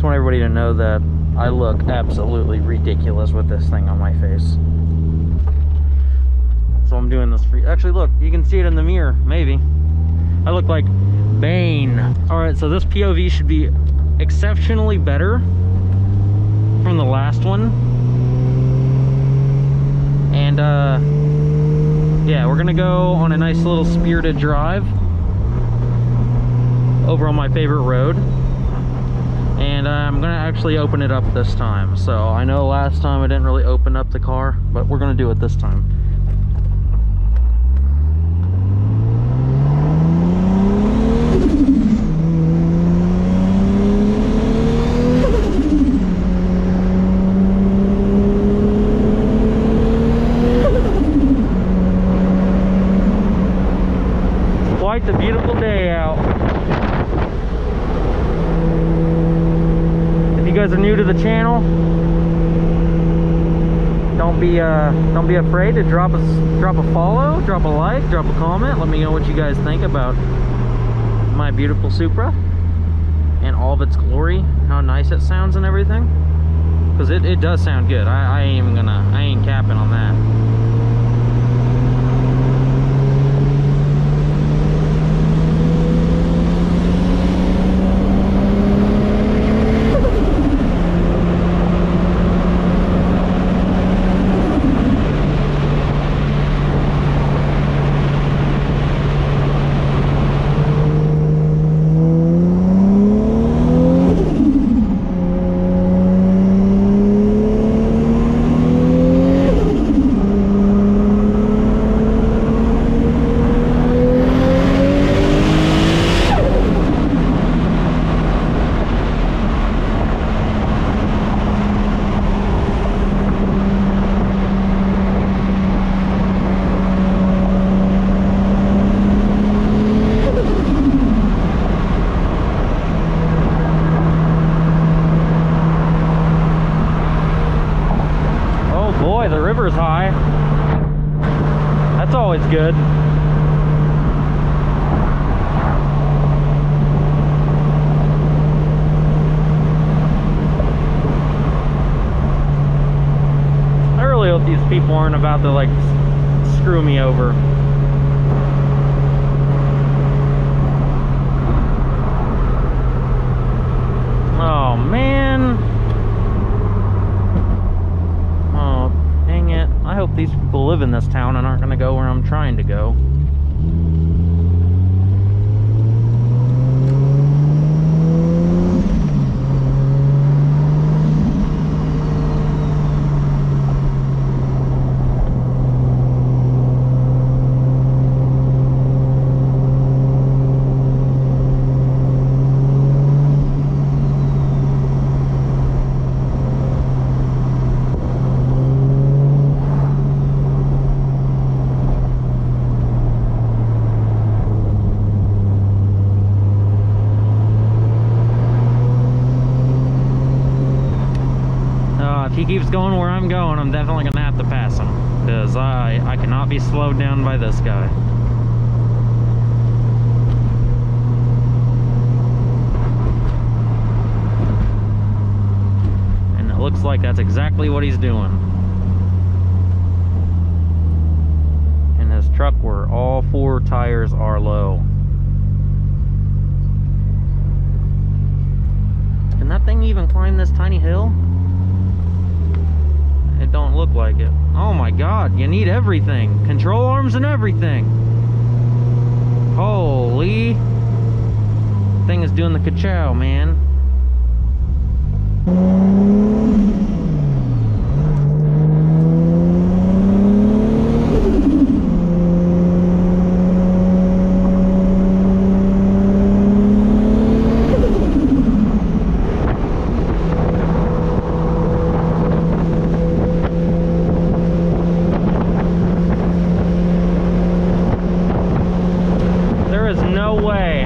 just want everybody to know that I look absolutely ridiculous with this thing on my face. So I'm doing this for you. Actually, look, you can see it in the mirror, maybe. I look like Bane. Alright, so this POV should be exceptionally better from the last one. And, yeah, we're gonna go on a nice little spirited drive over on my favorite road. And I'm gonna actually open it up this time. So I know last time I didn't really open up the car, but we're gonna do it this time. Quite the beautiful day out. If you guys are new to the channel, don't be afraid to drop a follow, drop a like, drop a comment. Let me know what you guys think about my beautiful Supra and all of its glory, how nice it sounds and everything, because it does sound good. I ain't capping on that. The river's high. That's always good. I really hope these people aren't about to like screw me over. Oh man. I hope these people live in this town and aren't going to go where I'm trying to go. If he keeps going where I'm going, I'm definitely gonna have to pass him, because I cannot be slowed down by this guy. And it looks like that's exactly what he's doing. In his truck where all 4 tires are low. Can that thing even climb this tiny hill? It don't look like it. Oh my god, you need everything. Control arms and everything. Holy. Thing is doing the ka-chow, man. No way.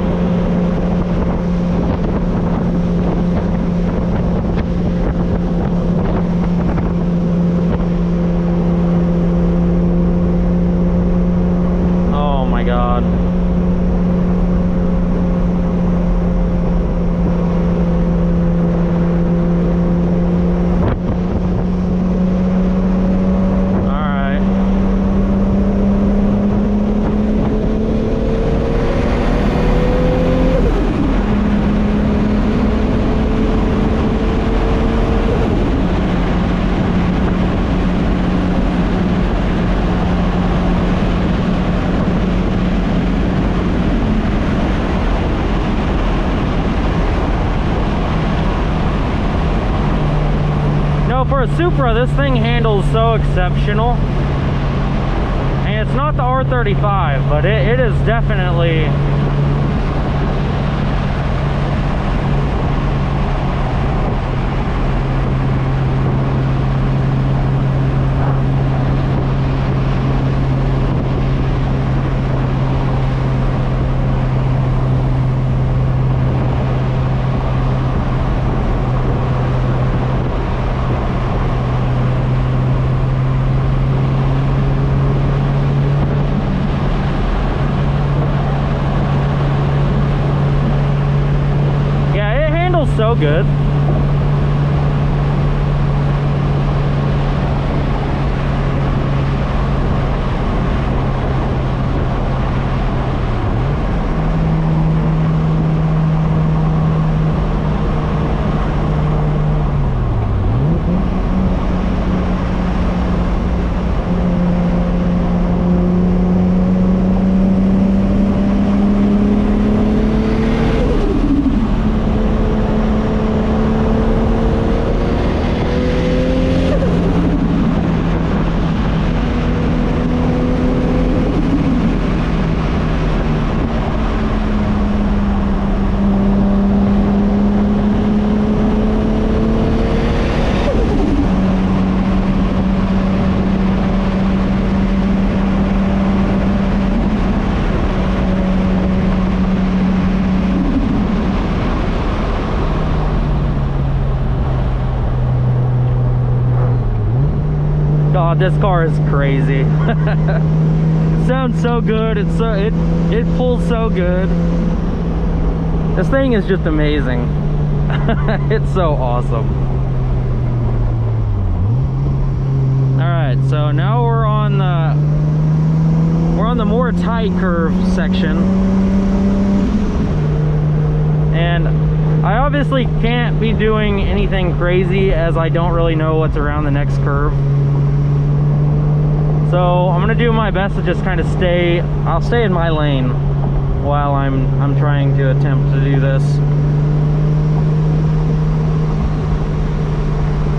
a Supra, this thing handles so exceptional. And it's not the R35, but it is definitely... so good. God, this car is crazy. It sounds so good. It's so it pulls so good. This thing is just amazing. It's so awesome. All right, so now we're on the more tight curve section, and I obviously can't be doing anything crazy as I don't really know what's around the next curve. So I'm gonna do my best to just kind of I'll stay in my lane while I'm trying to attempt to do this.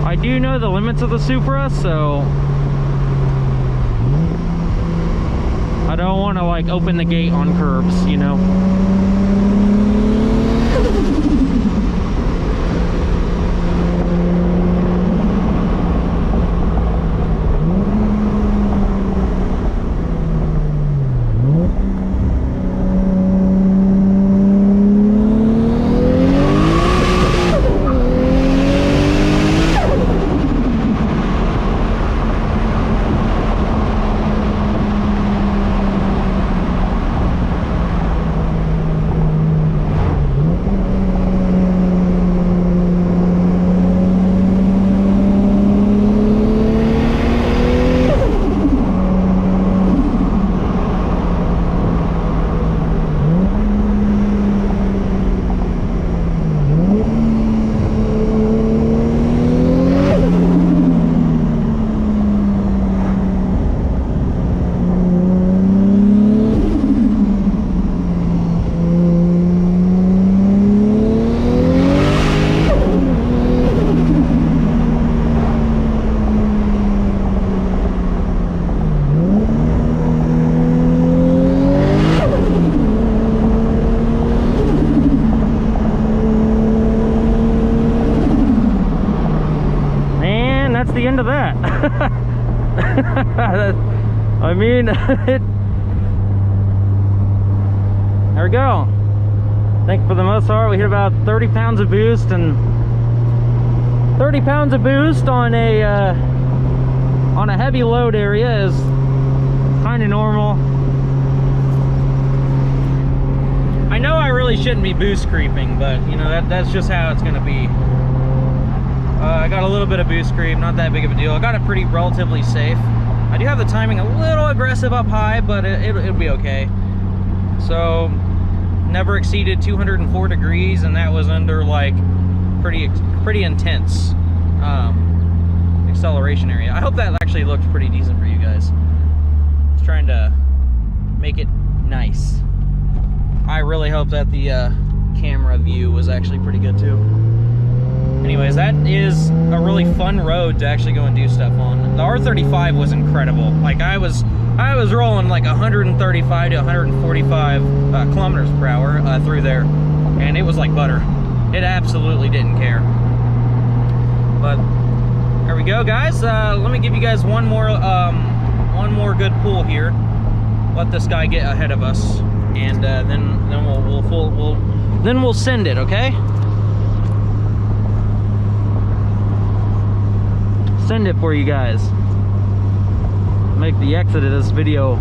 I do know the limits of the Supra, so I don't want to like open the gate on curbs, you know. The end of that. I mean, there we go. I think for the most part we hit about 30 pounds of boost, and 30 pounds of boost on a heavy load area is kind of normal. I know I really shouldn't be boost creeping, but you know, that's just how it's gonna be. I got a little bit of boost creep, not that big of a deal. I got it pretty relatively safe. I do have the timing a little aggressive up high, but it'll be okay. So never exceeded 204 degrees, and that was under like pretty intense acceleration area. I hope that actually looks pretty decent for you guys. Just trying to make it nice. I really hope that the camera view was actually pretty good too. anyways, that is a really fun road to actually go and do stuff on. The R35 was incredible. Like I was rolling like 135 to 145 kilometers per hour through there, and it was like butter. It absolutely didn't care. But there we go, guys. Let me give you guys one more good pull here. Let this guy get ahead of us, and then we'll send it. Okay. Send it for you guys. Make the exit of this video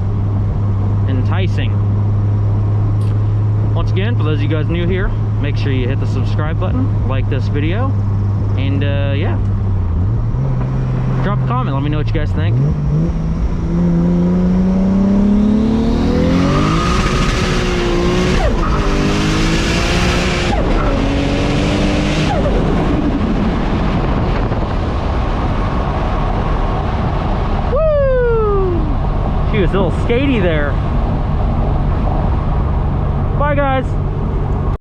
enticing. Once again, for those of you guys new here, make sure you hit the subscribe button, like this video, and yeah, drop a comment. Let me know what you guys think. She was a little skatey there. Bye, guys.